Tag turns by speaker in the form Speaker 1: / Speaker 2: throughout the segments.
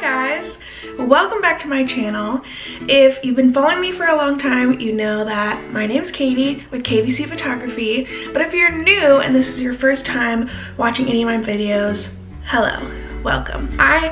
Speaker 1: guys, welcome back to my channel. If you've been following me for a long time, you know that my name's Katie with KVC Photography. But if you're new and this is your first time watching any of my videos, hello, welcome. I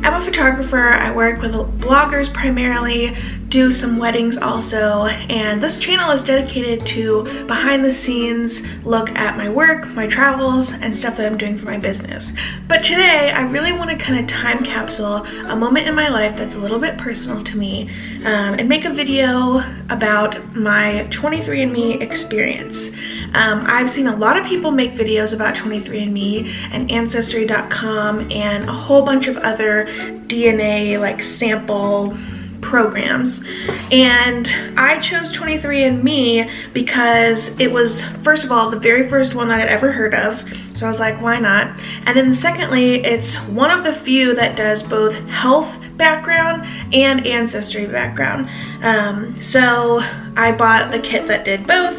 Speaker 1: am a photographer. I work with bloggers primarily, do some weddings also, and this channel is dedicated to behind the scenes look at my work, my travels, and stuff that I'm doing for my business. But today I really want to kind of time capsule a moment in my life that's a little bit personal to me, and make a video about my 23andMe experience. I've seen a lot of people make videos about 23andMe and Ancestry.com and a whole bunch of other DNA like sample programs, and I chose 23andMe because it was, first of all, the very first one that I'd ever heard of, so I was like, why not? And then secondly, it's one of the few that does both health background and ancestry background. So I bought the kit that did both,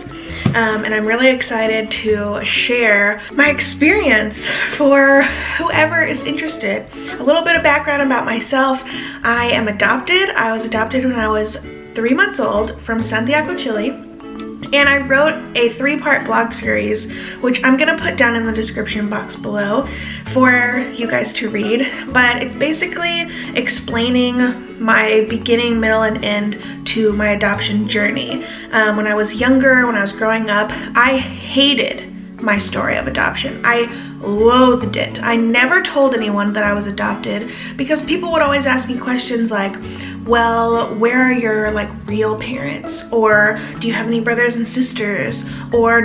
Speaker 1: and I'm really excited to share my experience for whoever is interested. A little bit of background about myself. I am adopted. I was adopted when I was 3 months old from Santiago, Chile. And I wrote a 3-part blog series, which I'm gonna put down in the description box below for you guys to read. But it's basically explaining my beginning, middle, and end to my adoption journey. When I was younger, when I was growing up, I hated my story of adoption. I loathed it. I never told anyone that I was adopted because people would always ask me questions like, well, where are your like real parents? Or do you have any brothers and sisters? Or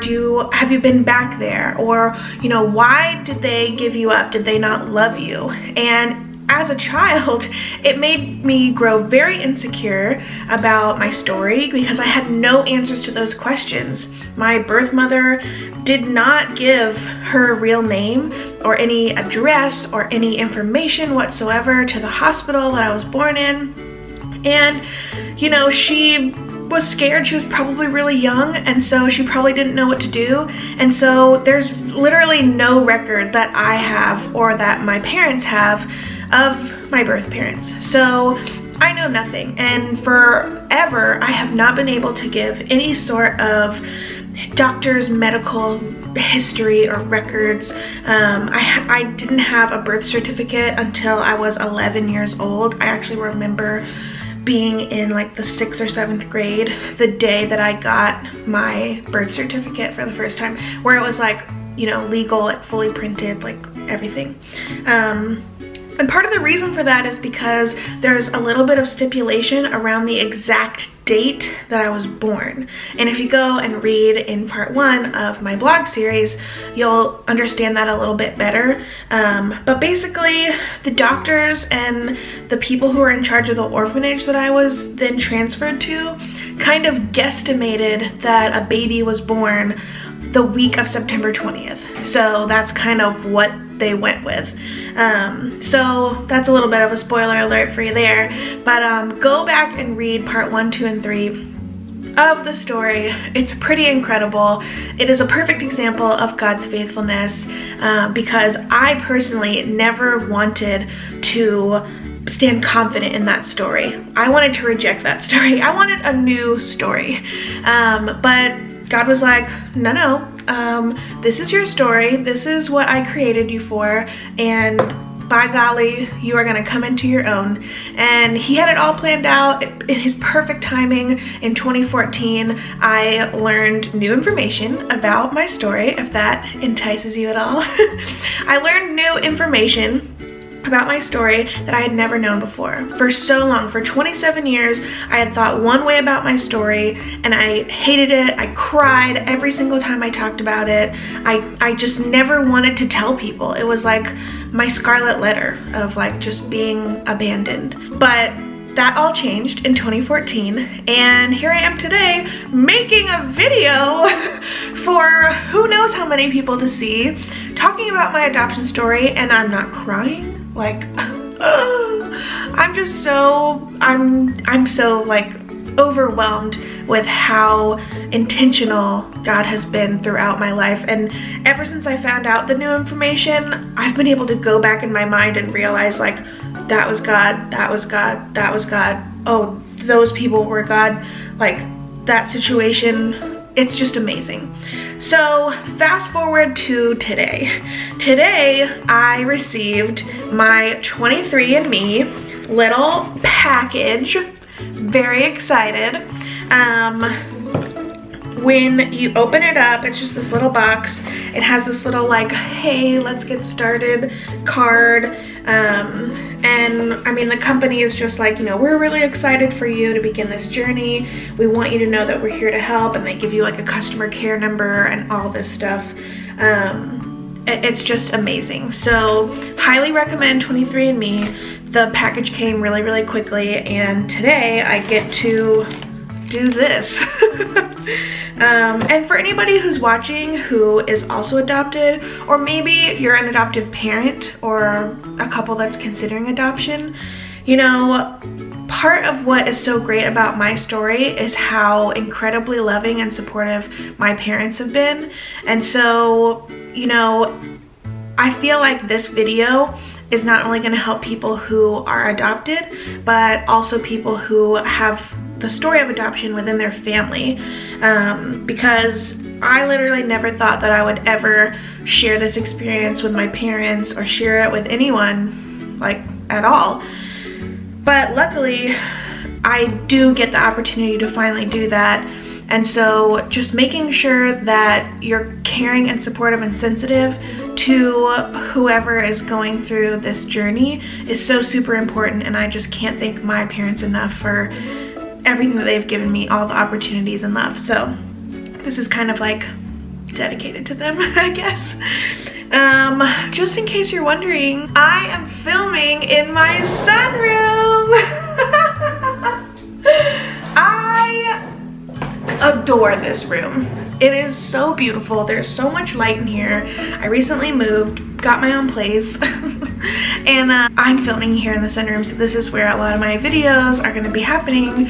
Speaker 1: have you been back there? Or, you know, why did they give you up? Did they not love you? And as a child, it made me grow very insecure about my story because I had no answers to those questions. My birth mother did not give her real name or any address or any information whatsoever to the hospital that I was born in. And, you know, she was scared. She was probably really young, and so she probably didn't know what to do. And so there's literally no record that I have or that my parents have of my birth parents. So I know nothing, and forever I have not been able to give any sort of doctor's medical history or records. I didn't have a birth certificate until I was 11 years old. I actually remember being in like the 6th or 7th grade the day that I got my birth certificate for the first time, where it was like, you know, legal, like fully printed, like everything. And part of the reason for that is because there's a little bit of stipulation around the exact date that I was born. And if you go and read in part 1 of my blog series, you'll understand that a little bit better. But basically, the doctors and the people who were in charge of the orphanage that I was then transferred to kind of guesstimated that a baby was born the week of September 20th. So that's kind of what they went with. So that's a little bit of a spoiler alert for you there. But go back and read part 1, 2, and 3 of the story. It's pretty incredible. It is a perfect example of God's faithfulness, because I personally never wanted to stand confident in that story. I wanted to reject that story. I wanted a new story. But God was like, no, this is your story. This is what I created you for, and by golly, you are gonna come into your own. And he had it all planned out in his perfect timing. In 2014, I learned new information about my story, if that entices you at all. I learned new information about my story that I had never known before. For so long, for 27 years, I had thought one way about my story, and I hated it. I cried every single time I talked about it. I just never wanted to tell people. It was like my scarlet letter of like just being abandoned. But that all changed in 2014, and here I am today making a video for who knows how many people to see, talking about my adoption story, and I'm not crying. Like, I'm just so, I'm so like overwhelmed with how intentional God has been throughout my life. And ever since I found out the new information, I've been able to go back in my mind and realize like, that was God, that was God, that was God. Oh, those people were God. Like, that situation, it's just amazing. So fast forward to today. Today, I received my 23andMe little package. Very excited. When you open it up, it's just this little box. It has this little like, hey, let's get started card. And I mean, the company is just like, you know, we're really excited for you to begin this journey. We want you to know that we're here to help, and they give you like a customer care number and all this stuff. It's just amazing. So highly recommend 23andMe. The package came really, really quickly, and today I get to do this. And for anybody who's watching who is also adopted, or maybe you're an adoptive parent or a couple that's considering adoption, you know, part of what is so great about my story is how incredibly loving and supportive my parents have been. And so, you know, I feel like this video is not only going to help people who are adopted, but also people who have the story of adoption within their family, because I literally never thought that I would ever share this experience with my parents or share it with anyone, like, at all. But luckily, I do get the opportunity to finally do that. And so just making sure that you're caring and supportive and sensitive to whoever is going through this journey is so super important, and I just can't thank my parents enough for everything that they've given me, all the opportunities and love. So this is kind of like dedicated to them, I guess. Just in case you're wondering, I am filming in my sunroom. I adore this room. It is so beautiful. There's so much light in here. I recently moved, got my own place, and I'm filming here in the sunroom, so this is where a lot of my videos are gonna be happening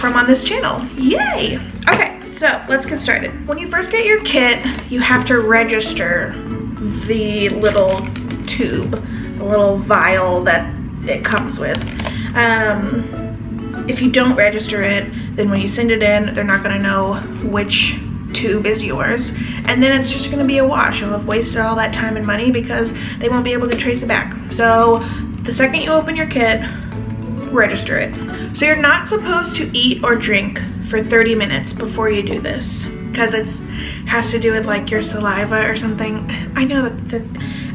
Speaker 1: from on this channel. Yay! Okay, so let's get started. When you first get your kit, you have to register the little tube, the little vial that it comes with. If you don't register it, then when you send it in, they're not gonna know which tube is yours, and then it's just gonna be a wash. You'll have wasted all that time and money because they won't be able to trace it back. So the second you open your kit, register it. So you're not supposed to eat or drink for 30 minutes before you do this, because it has to do with like your saliva or something. I know that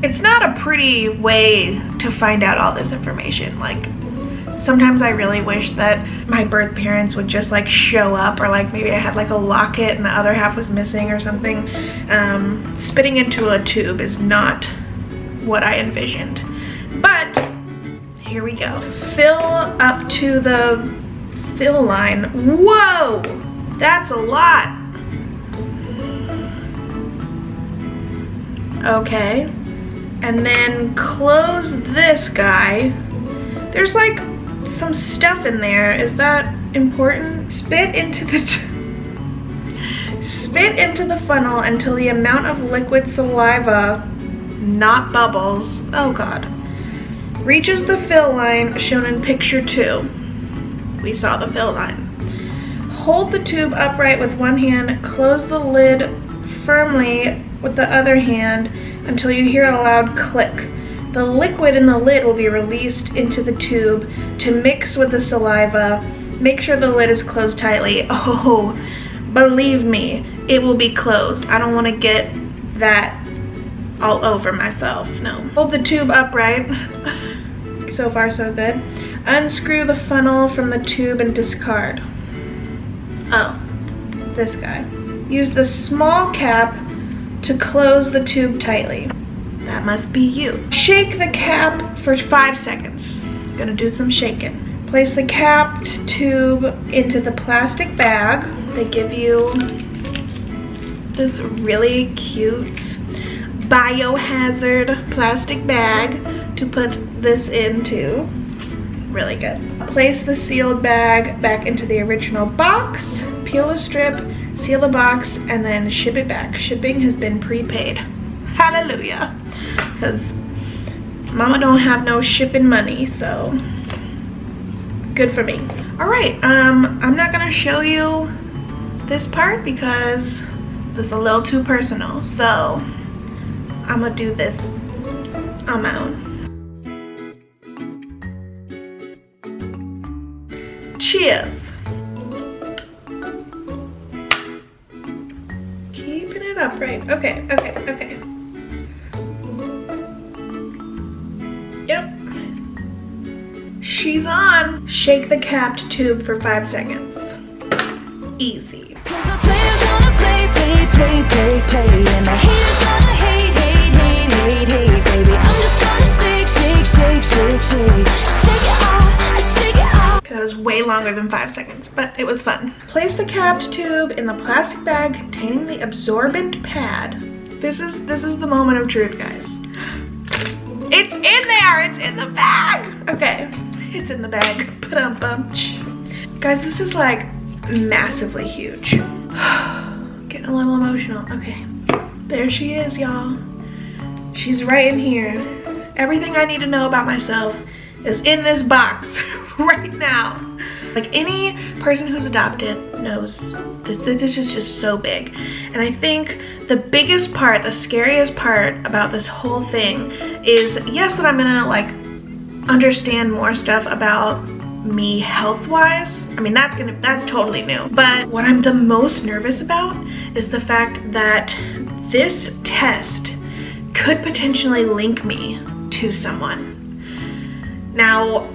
Speaker 1: it's not a pretty way to find out all this information. Like, sometimes I really wish that my birth parents would just like show up, or like maybe I had like a locket and the other half was missing or something. Spitting into a tube is not what I envisioned, but here we go. Fill up to the fill line. Whoa, that's a lot. Okay, and then close this guy. There's like some stuff in there. Is that important? Spit into the funnel until the amount of liquid saliva, not bubbles, oh god, reaches the fill line shown in picture 2. We saw the fill line. Hold the tube upright with one hand, close the lid firmly with the other hand until you hear a loud click. The liquid in the lid will be released into the tube to mix with the saliva. Make sure the lid is closed tightly. Oh, believe me, it will be closed. I don't want to get that all over myself, no. Hold the tube upright. So far, so good. Unscrew the funnel from the tube and discard. Oh, this guy. Use the small cap to close the tube tightly. That must be you. Shake the cap for 5 seconds. Gonna do some shaking. Place the capped tube into the plastic bag. They give you this really cute biohazard plastic bag to put this into. Really good. Place the sealed bag back into the original box. Peel the strip, seal the box, and then ship it back. Shipping has been prepaid. Hallelujah. Because Mama don't have no shipping money, so good for me. All right, I'm not gonna show you this part because this is a little too personal, so I'm gonna do this on my own. Cheers. Keeping it upright. Okay, okay, okay. Yep. She's on. Shake the capped tube for 5 seconds. Easy.
Speaker 2: Cause the players gonna play, play, play, play, play, and the haters gonna hate, hate, hate, hate, hate, baby. I'm just gonna shake, shake, shake, shake, shake, shake it off, shake it off.
Speaker 1: That was way longer than 5 seconds, but it was fun. Place the capped tube in the plastic bag containing the absorbent pad. This is the moment of truth, guys. It's in there, it's in the bag. Okay, it's in the bag. Guys, this is like massively huge. Getting a little emotional. Okay, there she is, y'all. She's right in here. Everything I need to know about myself is in this box right now. Like, any person who's adopted knows this is just so big. And I think the biggest part, the scariest part about this whole thing is, yes, that I'm gonna like understand more stuff about me health-wise. I mean, that's totally new. But what I'm the most nervous about is the fact that this test could potentially link me to someone. Now,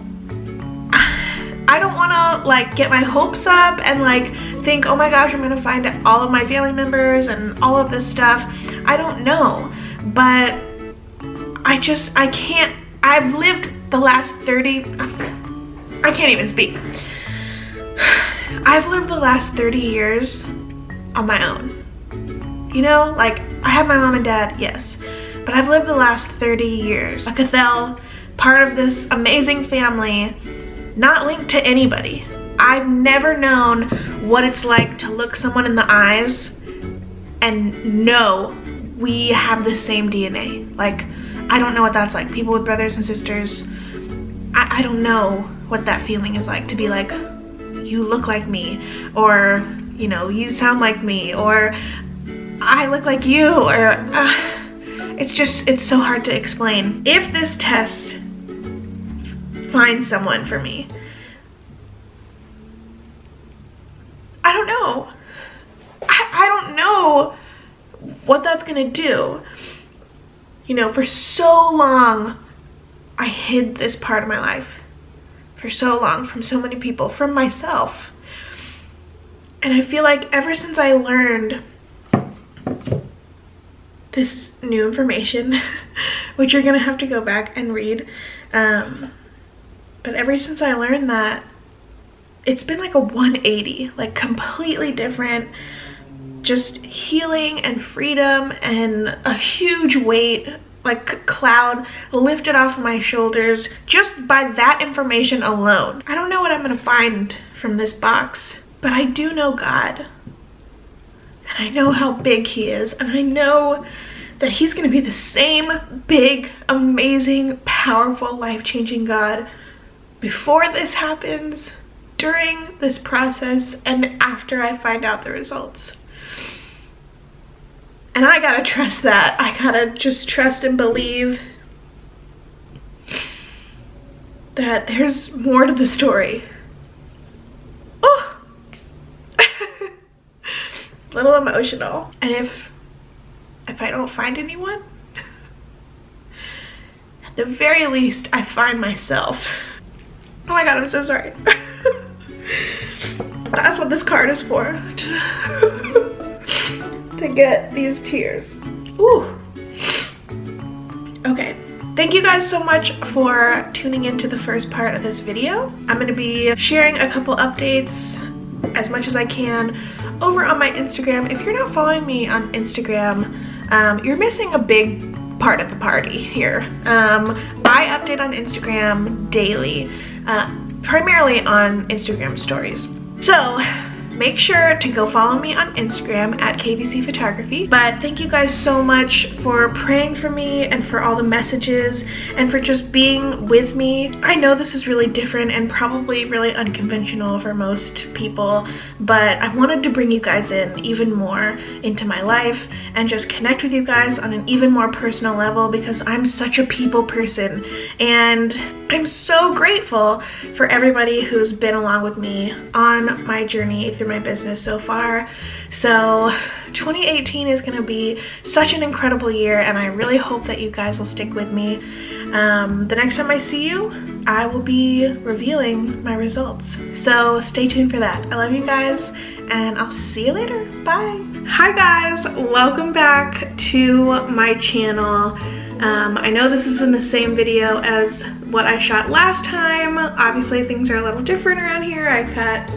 Speaker 1: I don't want to like get my hopes up and like think, oh my gosh, I'm gonna find all of my family members and all of this stuff. I don't know, but I can't. I've lived the last 30, I can't even speak. I've lived the last 30 years on my own. You know, like, I have my mom and dad, yes, but I've lived the last 30 years. A Cathel, part of this amazing family, not linked to anybody. I've never known what it's like to look someone in the eyes and know we have the same DNA. Like, I don't know what that's like. People with brothers and sisters, I don't know what that feeling is like, to be like, you look like me, or, you know, you sound like me, or I look like you, or it's so hard to explain. If this test finds someone for me, I don't know. I don't know what that's gonna do. You know, for so long, I hid this part of my life. For so long, from so many people, from myself. And I feel like ever since I learned this new information, which you're gonna have to go back and read, but ever since I learned that, it's been like a 180, like completely different, just healing and freedom, and a huge weight, like cloud, lifted off of my shoulders just by that information alone. I don't know what I'm gonna find from this box, but I do know God. And I know how big he is, and I know that he's gonna be the same big, amazing, powerful, life-changing God before this happens, during this process, and after I find out the results. And I gotta trust that. I gotta just trust and believe that there's more to the story. Oh! A little emotional. And if I don't find anyone, at the very least, I find myself. Oh my God, I'm so sorry. That's what this card is for. To get these tears. Ooh. Okay. Thank you guys so much for tuning into the first part of this video. I'm gonna be sharing a couple updates as much as I can over on my Instagram. If you're not following me on Instagram, you're missing a big part of the party here. I update on Instagram daily, primarily on Instagram stories. So make sure to go follow me on Instagram at KVC Photography. But thank you guys so much for praying for me and for all the messages and for just being with me. I know this is really different and probably really unconventional for most people, but I wanted to bring you guys in even more into my life and just connect with you guys on an even more personal level, because I'm such a people person and I'm so grateful for everybody who's been along with me on my journey through my business so far. So 2018 is going to be such an incredible year, and I really hope that you guys will stick with me. The next time I see you, I will be revealing my results. So stay tuned for that. I love you guys, and I'll see you later. Bye. Hi guys, welcome back to my channel. I know this isn't the same video as what I shot last time. Obviously things are a little different around here. I cut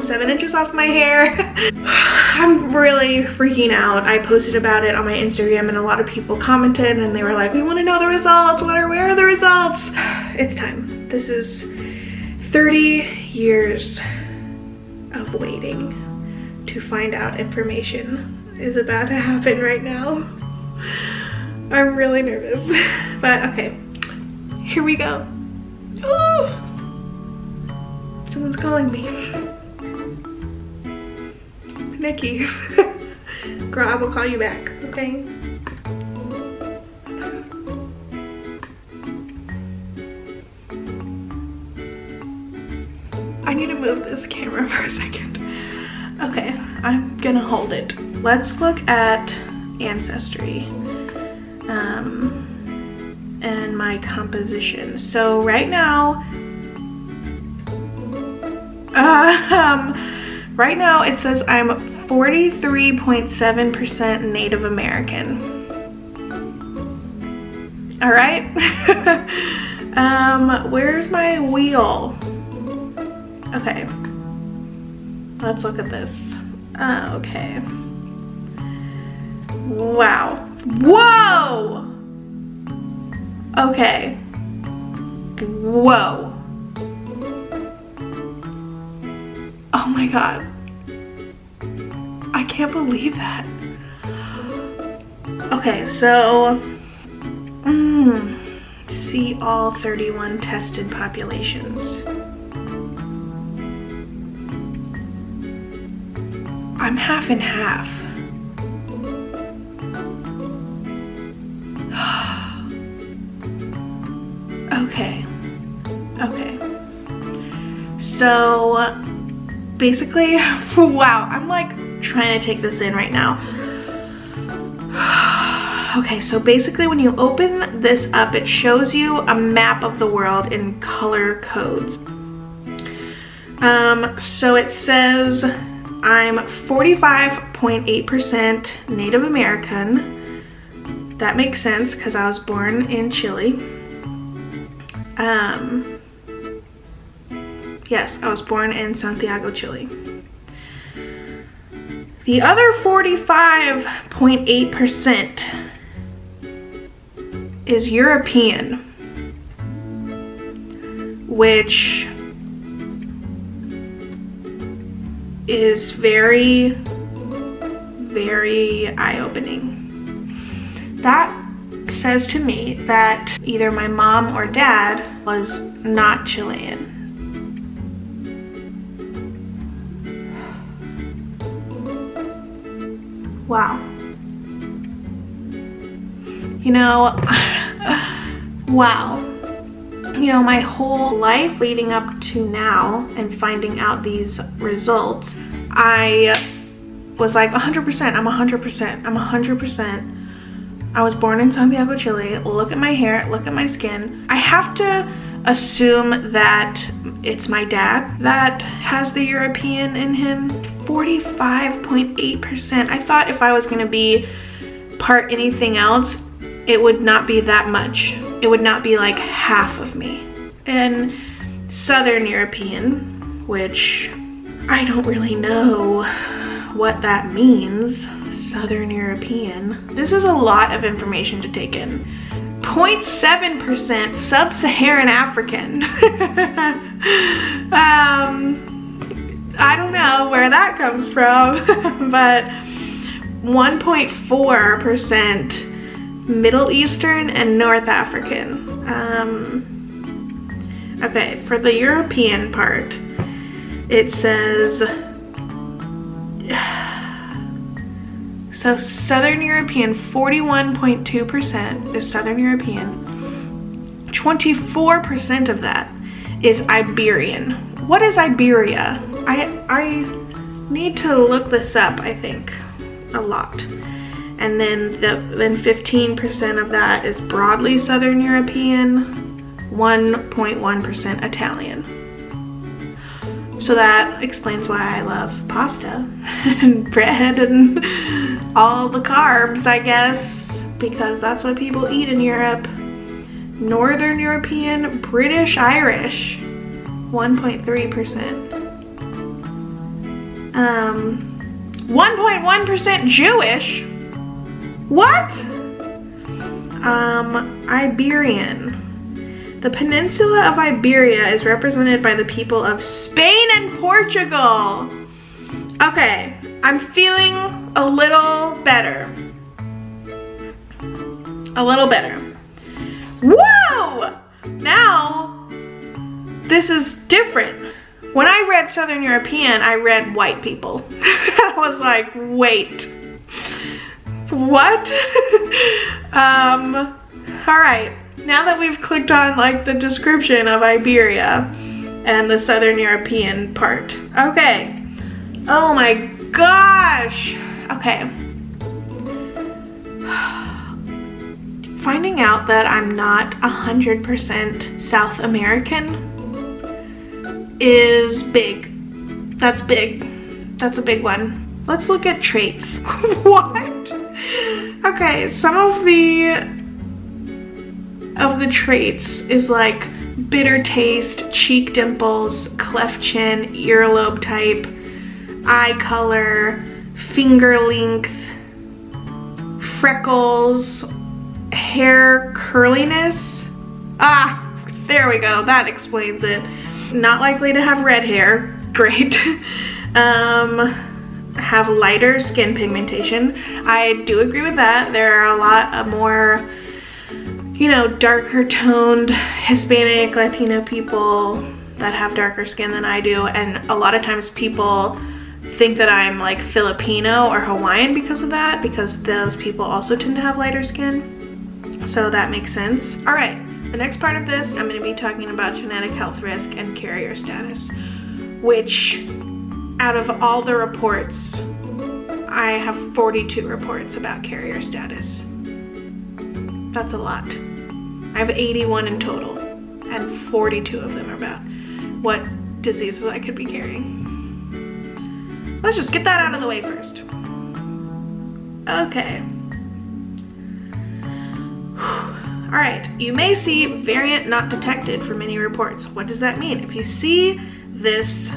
Speaker 1: 7 inches off my hair. I'm really freaking out. I posted about it on my Instagram and a lot of people commented and they were like, we want to know the results. Where are the results? It's time. This is 30 years of waiting to find out information is about to happen right now. I'm really nervous, but okay, here we go. Oh, someone's calling me. Nikki. Girl, I will call you back, okay? I need to move this camera for a second. Okay, I'm gonna hold it. Let's look at Ancestry. And my composition. So right now, it says I'm 43.7% Native American. All right. Where's my wheel? Okay. Let's look at this. Okay. Wow. Whoa! Okay. Whoa. Oh my god. I can't believe that. Okay, so see all 31 tested populations. I'm half and half. Okay. So basically, wow, I'm like trying to take this in right now. Okay, so basically when you open this up, it shows you a map of the world in color codes. So it says I'm 45.8% Native American. That makes sense because I was born in Chile. Yes, I was born in Santiago, Chile. The other 45.8% is European, which is very, very eye-opening. That says to me that either my mom or dad was not Chilean. Wow. You know, wow. You know, my whole life leading up to now and finding out these results, I was like 100%, I'm 100%, I'm 100%. I was born in Santiago, Chile. Look at my hair, look at my skin. I have to assume that it's my dad that has the European in him. 45.8%. I thought if I was gonna be part anything else, it would not be that much. It would not be like half of me. And Southern European, which I don't really know what that means. Southern European. This is a lot of information to take in. 0.7% Sub-Saharan African. I don't know where that comes from, but 1.4% Middle Eastern and North African. Okay, for the European part, it says, so Southern European, 41.2% is Southern European. 24% of that is Iberian. What is Iberia? I need to look this up, I think, a lot. And then 15% of that is broadly Southern European, 1.1% Italian. So that explains why I love pasta and bread and all the carbs, I guess, because that's what people eat in Europe. Northern European, British, Irish, 1.3%. 1.1% Jewish. What? Iberian. The peninsula of Iberia is represented by the people of Spain and Portugal. Okay, I'm feeling a little better. A little better. Whoa! Now, this is different. When I read Southern European, I read white people. I was like, wait. What? All right. Now that we've clicked on like the description of Iberia and the Southern European part. Okay. Oh my gosh. Okay. Finding out that I'm not 100% South American is big. That's big. That's a big one. Let's look at traits. What? Okay, some of the traits is like bitter taste, cheek dimples, cleft chin, earlobe type, eye color, finger length, freckles, hair curliness. Ah, there we go, that explains it. Not likely to have red hair, great. Have lighter skin pigmentation. I do agree with that. There are a lot more, you know, darker toned Hispanic, Latino people that have darker skin than I do, and a lot of times people think that I'm like Filipino or Hawaiian because of that, because those people also tend to have lighter skin. So that makes sense. All right, the next part of this, I'm gonna be talking about genetic health risk and carrier status, which out of all the reports, I have 42 reports about carrier status. That's a lot. I have 81 in total, and 42 of them are about what diseases I could be carrying. Let's just get that out of the way first. Okay. All right, you may see variant not detected for many reports. What does that mean? If you see this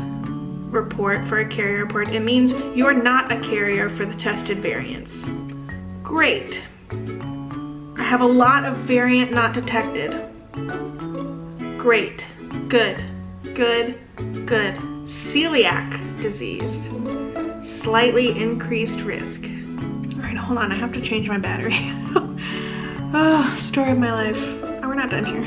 Speaker 1: report for a carrier report, it means you're not a carrier for the tested variants. Great. I have a lot of variant not detected. Great. Good. Good. Good. Celiac disease. Slightly increased risk. All right, hold on. I have to change my battery. Oh, story of my life. Oh, we're not done here.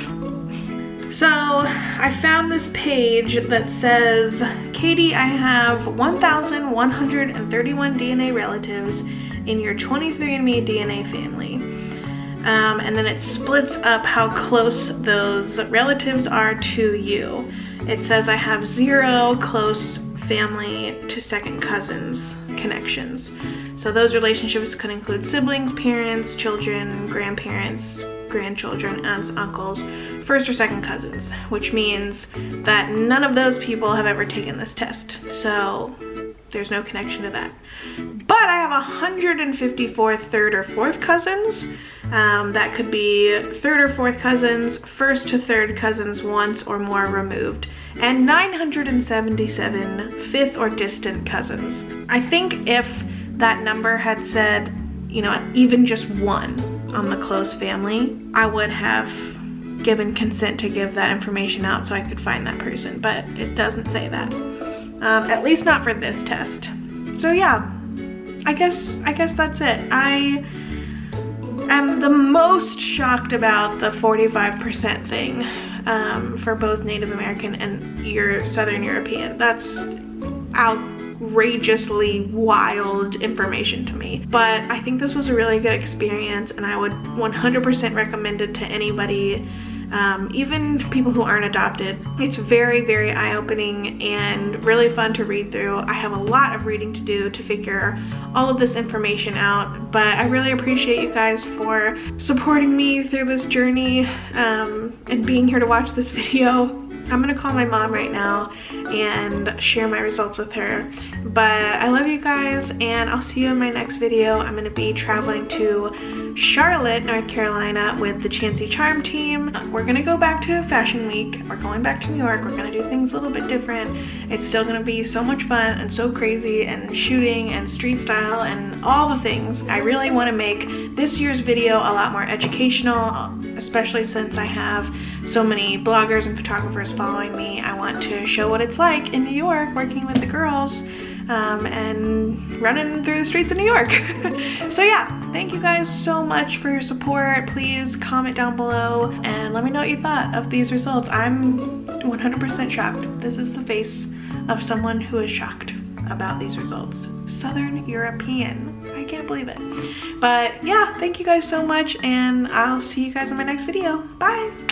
Speaker 1: So I found this page that says, Katie, I have 1,131 DNA relatives in your 23andMe DNA family. And then it splits up how close those relatives are to you. It says I have 0 close family to second cousins connections. So those relationships could include siblings, parents, children, grandparents, grandchildren, aunts, uncles, first or second cousins, which means that none of those people have ever taken this test. So there's no connection to that. But I have 154 third or fourth cousins. That could be third or fourth cousins, first to third cousins once or more removed, and 977 fifth or distant cousins. I think if that number had said, you know, even just 1 on the close family, I would have given consent to give that information out so I could find that person, but it doesn't say that. at least not for this test. So yeah, I guess that's it. I am the most shocked about the 45% thing for both Native American and Southern European. That's outrageously wild information to me. But I think this was a really good experience, and I would 100% recommend it to anybody, even people who aren't adopted. It's very, very eye-opening and really fun to read through. I have a lot of reading to do to figure all of this information out, but I really appreciate you guys for supporting me through this journey and being here to watch this video. I'm gonna call my mom right now and share my results with her. But I love you guys, and I'll see you in my next video. I'm gonna be traveling to Charlotte, North Carolina with the Chancy Charm team. We're gonna go back to Fashion Week. We're going back to New York. We're gonna do things a little bit different. It's still gonna be so much fun and so crazy, and shooting and street style and all the things. I really wanna make this year's video a lot more educational, especially since I have so many bloggers and photographers following me. I want to show what it's like in New York working with the girls and running through the streets of New York. So yeah, thank you guys so much for your support. Please comment down below and let me know what you thought of these results. I'm 100% shocked. This is the face of someone who is shocked about these results. Southern European. I can't believe it. But yeah, thank you guys so much, and I'll see you guys in my next video. Bye!